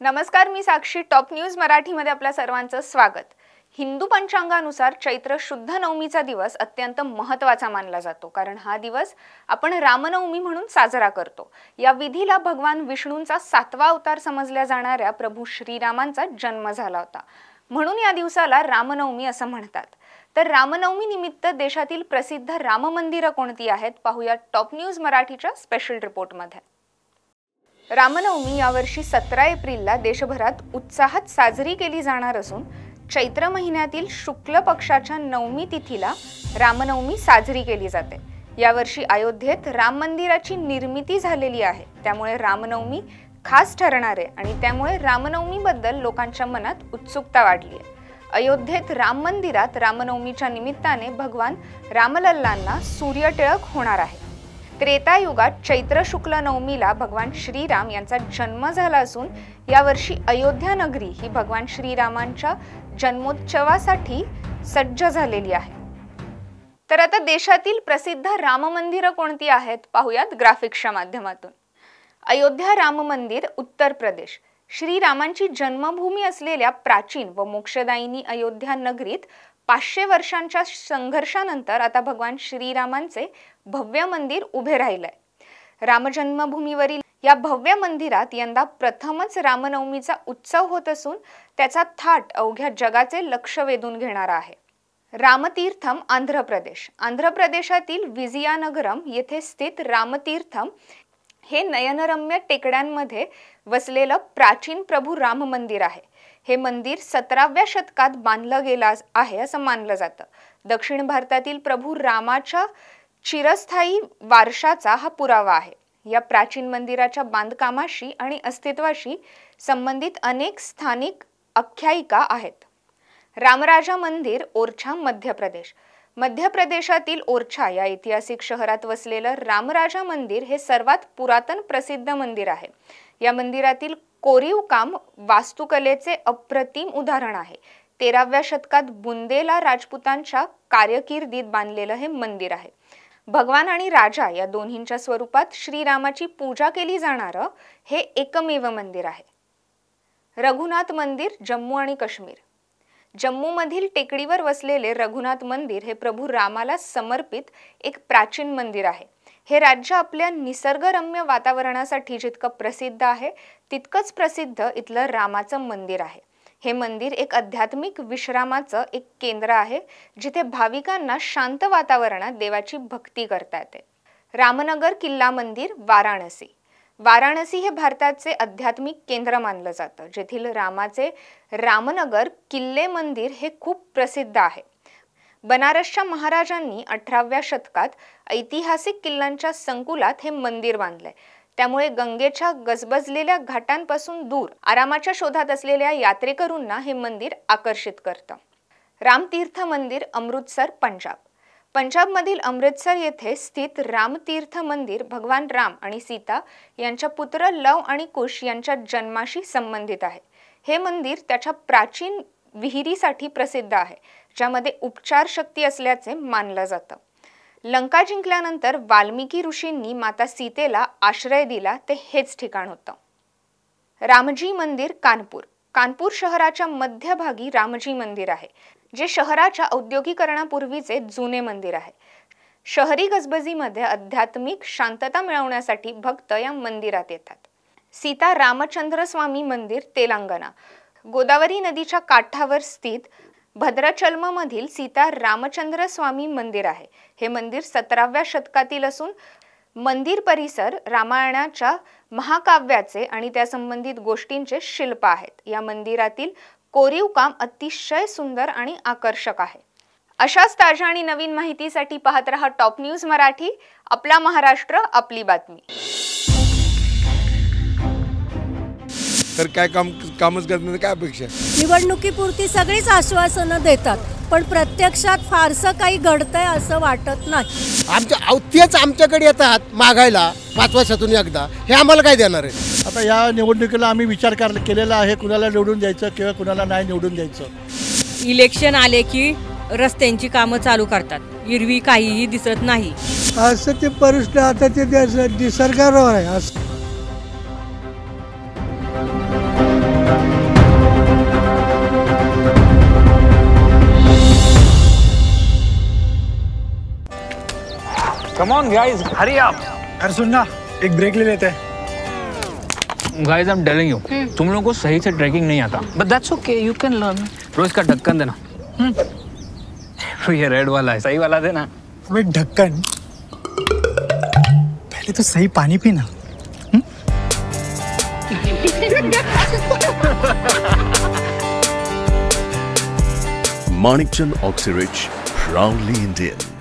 नमस्कार, मी साक्षी. Top news मराठीमध्ये आपल्या सर्वांचं स्वागत. हिंदू पंचांगानुसार चैत्र शुद्ध नवमीचा दिवस अत्यंत महत्त्वाचा मानला जातो, कारण हा दिवस आपण रामनवमी म्हणून साजरा करतो. या विधीला भगवान विष्णूंचा 7वा अवतार समजल्या जाणाऱ्या प्रभू श्रीरामांचा जन्म झाला होता, म्हणून या दिवसाला रामनवमी असं म्हणतात. तर रामनवमी निमित्त देशातील प्रसिद्ध राम मंदिरं कोणती आहेत पाहूया टॉप न्यूज मराठीच्या स्पेशल रिपोर्टमध्ये. रामनवमी यावर्षी 17 एप्रिलला देशभरात उत्साहात साजरी केली जाणार असून चैत्र महिन्यातील शुक्ल पक्षाच्या नवमी तिथीला रामनवमी साजरी केली जाते. यावर्षी अयोध्येत राम मंदिराची निर्मिती झालेली आहे, त्यामुळे रामनवमी खास ठरणार आहे आणि त्यामुळे रामनवमीबद्दल लोकांच्या मनात उत्सुकता वाढली आहे. अयोध्येत राम मंदिरात रामनवमीच्या निमित्ताने भगवान रामलल्लांना सूर्यटिळक होणार आहे. त्रेतायुगात चैत्र शुक्ल नवमीला भगवान श्रीराम यांचा जन्म झाला असून यावर्षी अयोध्या नगरी ही भगवान श्रीरामांच्या जन्मोत्सवासाठी सज्ज झालेली आहे. तर आता देशातील प्रसिद्ध राम मंदिरं कोणती आहेत पाहूयात ग्राफिक्सच्या माध्यमातून. अयोध्या राम मंदिर, उत्तर प्रदेश. श्रीरामांची जन्मभूमी असलेल्या प्राचीन व मोक्षदायिनी अयोध्या नगरीत 500 वर्षांच्या संघर्षानंतर आता भगवान श्रीरामांचे भव्य मंदिर उभे राहिलंय. रामजन्मभूमीवरील या भव्य मंदिरात यंदा प्रथमच रामनवमीचा उत्सव होत असून त्याचा थाट अवघ्या जगाचे लक्ष वेधून घेणारा आहे. रामतीर्थम, आंध्र प्रदेश. आंध्र प्रदेशातील विजयानगरम येथे स्थित रामतीर्थम हे नयनरम्य टेकड्यांमध्ये वसलेलं प्राचीन प्रभू राम मंदिर आहे. हे मंदिर 17व्या शतकात बांधलं गेलं आहे असं मानलं जातं. दक्षिण भारतातील प्रभू रामाच्या चिरस्थायी वारशाचा हा पुरावा आहे. या प्राचीन मंदिराच्या बांधकामाशी आणि अस्तित्वाशी संबंधित अनेक स्थानिक आख्यायिका आहेत. रामराजा मंदिर, ओरछा, मध्य प्रदेश. मध्य प्रदेशातील ओरछा या ऐतिहासिक शहरात वसलेलं रामराजा मंदिर हे सर्वात पुरातन प्रसिद्ध मंदिर आहे. या मंदिरातील कोरीव काम वास्तुकलेचे अप्रतिम उदाहरण आहे. 13व्या शतकात बुंदेला राजपुतांच्या कारकिर्दीत बांधलेलं हे मंदिर आहे. भगवान आणि राजा या दोन्हींच्या स्वरूपात श्रीरामाची पूजा केली जाणारं हे एकमेव मंदिर आहे. रघुनाथ मंदिर, जम्मू आणि काश्मीर. जम्मूमधील टेकडीवर वसलेले रघुनाथ मंदिर हे प्रभू रामाला समर्पित एक प्राचीन मंदिर आहे. हे राज्य आपल्या निसर्गरम्य वातावरणासाठी जितकं प्रसिद्ध आहे तितकंच प्रसिद्ध इथलं रामाचं मंदिर आहे. हे मंदिर एक आध्यात्मिक विश्रामाचं एक केंद्र आहे, जिथे भाविकांना शांत वातावरणात देवाची भक्ती करता येते. रामनगर किल्ला मंदिर, वाराणसी. वाराणसी हे भारताचे आध्यात्मिक केंद्र मानलं जातं, जेथील रामाचे रामनगर किल्ले मंदिर हे खूप प्रसिद्ध आहे. बनारसच्या महाराजांनी 18व्या शतकात ऐतिहासिक किल्ल्यांच्या संकुलात हे मंदिर बांधलंय. त्यामुळे गंगेच्या गजबजलेल्या घाटांपासून दूर आरामाच्या शोधात असलेल्या यात्रेकरूंना हे मंदिर आकर्षित करतं. रामतीर्थ मंदिर, अमृतसर, पंजाब. पंजाबमधील अमृतसर येथे स्थित रामतीर्थ मंदिर भगवान राम आणि सीता यांच्या पुत्र लव आणि कुश यांच्या जन्माशी संबंधित आहे. हे मंदिर त्याच्या प्राचीन विहिरीसाठी प्रसिद्ध आहे, ज्यामध्ये उपचार शक्ती असल्याचे मानलं जातं. लंका जिंकल्यानंतर वाल्मिकी ऋषींनी माता सीतेला आश्रय दिला ते हेच ठिकाण होतं. रामजी मंदिर, कानपूर. कानपूर शहराच्या मध्यभागी रामजी मंदिर आहे, जे शहराच्या औद्योगिकरणापूर्वीचे जुने मंदिर आहे. शहरी गजबजीमध्ये आध्यात्मिक शांतता मिळवण्यासाठी भक्त या मंदिरात येतात. सीता रामचंद्र स्वामी मंदिर, तेलंगणा. गोदावरी नदीच्या काठावर स्थित भद्राचलममधील सीता रामचंद्र स्वामी मंदिर आहे. हे मंदिर 17व्या शतकातील असून मंदिर परिसर रामायणाच्या महाकाव्याचे आणि त्या संबंधित गोष्टींचे शिल्प आहेत. या मंदिरातील कोरीव काम अतिशय सुंदर आणि आकर्षक आहे. अशाच ताज्या आणि नवीन माहितीसाठी पाहत रहा टॉप न्यूज मराठी. आपला महाराष्ट्र, आपली बातमी. तर काय कामच करण्याची काय अपेक्षा? निवडणुकीपुरती सगळीच आश्वासनं देतात, पण प्रत्यक्षात फारसं काही घडतंय असं वाटत नाही. तेच आमच्याकडे येतात मागायला 5 वर्षातून एकदा. हे आम्हाला काय देणार आहे? आता या निवडणुकीला आम्ही विचार केलेला आहे, कुणाला निवडून द्यायचं किंवा कुणाला नाही निवडून द्यायचं. इलेक्शन आले की रस्त्यांची कामं चालू करतात, एरवी काहीही दिसत नाही. असं ते परिस्थिती आता ते निसर्गावर आहे. Come on guys, hurry up. अरे सुन ना, एक ब्रेक ले लेते हैं। Guys I am telling you, तुम लोगों को सही से ट्रैकिंग नहीं आता, but that's okay, you can learn. रोज का ढक्कन देना। ये रेड वाला है, सही वाला देना। वे ढक्कन, पहले तो सही पानी पीना। Manikchand Oxyrich, proudly Indian.